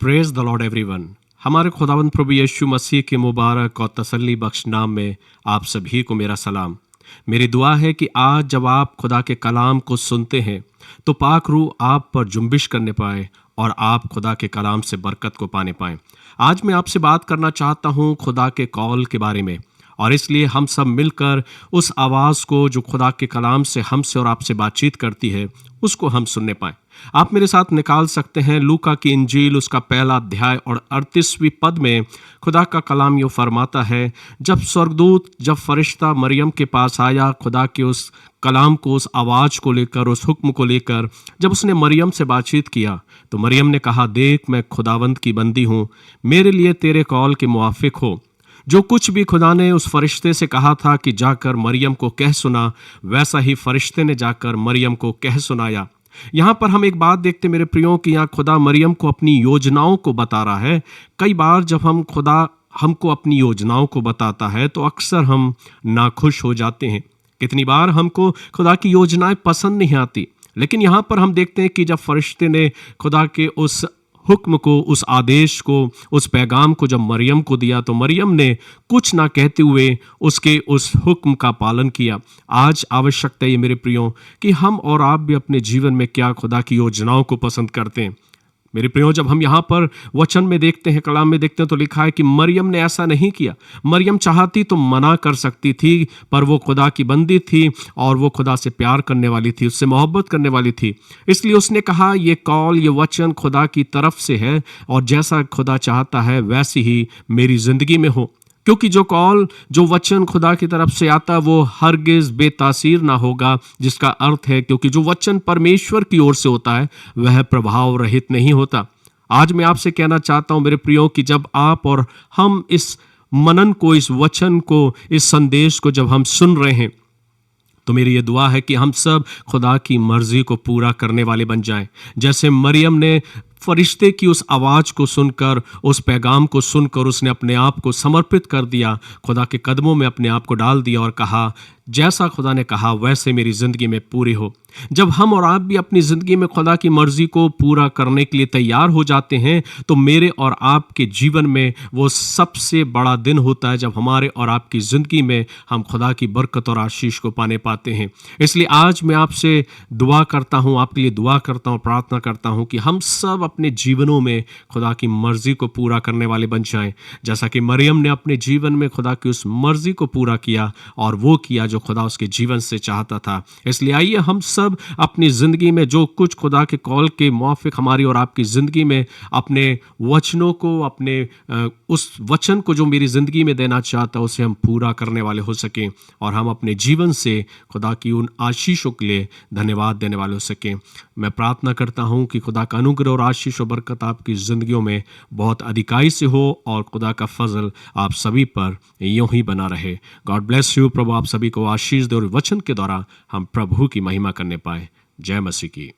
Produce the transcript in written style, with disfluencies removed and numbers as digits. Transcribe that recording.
Praise the Lord everyone. हमारे खुदावंद प्रभु यीशु मसीह के मुबारक और तसल्ली बख्श नाम में आप सभी को मेरा सलाम। मेरी दुआ है कि आज जब आप खुदा के कलाम को सुनते हैं तो पाक रूह आप पर जुम्बिश करने पाए और आप खुदा के कलाम से बरकत को पाने पाएं। आज मैं आपसे बात करना चाहता हूं खुदा के कॉल के बारे में, और इसलिए हम सब मिलकर उस आवाज़ को जो खुदा के कलाम से हमसे और आपसे बातचीत करती है उसको हम सुनने पाएं। आप मेरे साथ निकाल सकते हैं लूका की इंजील उसका पहला अध्याय और 38वीं पद में खुदा का कलाम यूँ फरमाता है, जब स्वर्गदूत जब फरिश्ता मरियम के पास आया खुदा के उस कलाम को, उस आवाज़ को लेकर, उस हुक्म को लेकर, जब उसने मरियम से बातचीत किया तो मरियम ने कहा, देख मैं खुदावंद की बंदी हूँ, मेरे लिए तेरे कॉल के मुआफिक हो। जो कुछ भी खुदा ने उस फरिश्ते से कहा था कि जाकर मरियम को कह सुना, वैसा ही फरिश्ते ने जाकर मरियम को कह सुनाया। यहाँ पर हम एक बात देखते मेरे प्रियों कि यहाँ खुदा मरियम को अपनी योजनाओं को बता रहा है। कई बार जब खुदा हमको अपनी योजनाओं को बताता है तो अक्सर हम नाखुश हो जाते हैं। कितनी बार हमको खुदा की योजनाएं पसंद नहीं आती, लेकिन यहाँ पर हम देखते हैं कि जब फरिश्ते ने खुदा के उस हुक्म को, उस आदेश को, उस पैगाम को जब मरियम को दिया तो मरियम ने कुछ ना कहते हुए उसके उस हुक्म का पालन किया। आज आवश्यकता है मेरे प्रियो कि हम और आप भी अपने जीवन में क्या खुदा की योजनाओं को पसंद करते हैं। मेरे प्रियो, जब हम यहाँ पर वचन में देखते हैं, कलाम में देखते हैं तो लिखा है कि मरियम ने ऐसा नहीं किया। मरियम चाहती तो मना कर सकती थी, पर वो खुदा की बंदी थी और वो खुदा से प्यार करने वाली थी, उससे मोहब्बत करने वाली थी। इसलिए उसने कहा ये कॉल, ये वचन खुदा की तरफ से है और जैसा खुदा चाहता है वैसी ही मेरी जिंदगी में हो। क्योंकि जो कॉल, जो वचन खुदा की तरफ से आता वो हरगिज बेतासीर ना होगा, जिसका अर्थ है क्योंकि जो वचन परमेश्वर की ओर से होता है वह प्रभाव रहित नहीं होता। आज मैं आपसे कहना चाहता हूं मेरे प्रियो कि जब आप और हम इस मनन को, इस वचन को, इस संदेश को जब हम सुन रहे हैं तो मेरी ये दुआ है कि हम सब खुदा की मर्जी को पूरा करने वाले बन जाएं। जैसे मरियम ने फरिश्ते की उस आवाज़ को सुनकर, उस पैगाम को सुनकर उसने अपने आप को समर्पित कर दिया, खुदा के कदमों में अपने आप को डाल दिया और कहा जैसा खुदा ने कहा वैसे मेरी ज़िंदगी में पूरी हो। जब हम और आप भी अपनी ज़िंदगी में खुदा की मर्ज़ी को पूरा करने के लिए तैयार हो जाते हैं तो मेरे और आपके जीवन में वो सबसे बड़ा दिन होता है जब हमारे और आपकी ज़िंदगी में हम खुदा की बरकत और आशीष को पाने पाते हैं। इसलिए आज मैं आपसे दुआ करता हूँ, आपके लिए दुआ करता हूँ, प्रार्थना करता हूँ कि हम सब अपने जीवनों में खुदा की मर्ज़ी को पूरा करने वाले बन जाएं, जैसा कि मरियम ने अपने जीवन में खुदा की उस मर्ज़ी को पूरा किया और वो किया जो खुदा उसके जीवन से चाहता था। इसलिए आइए हम सब अपनी ज़िंदगी में जो कुछ खुदा के कॉल के मुआफिक हमारी और आपकी ज़िंदगी में अपने वचनों को, अपने उस वचन को जो मेरी ज़िंदगी में देना चाहता है उसे हम पूरा करने वाले हो सकें और हम अपने जीवन से खुदा की उन आशीषों के लिए धन्यवाद देने वाले हो सकें। मैं प्रार्थना करता हूँ कि खुदा का अनुग्रह और आशीष और बरकत आपकी ज़िंदगियों में बहुत अधिकाई से हो और खुदा का फजल आप सभी पर यूं ही बना रहे। God bless you. प्रभु आप सभी को आशीष दे और वचन के द्वारा हम प्रभु की महिमा करने पाए। जय मसीह की।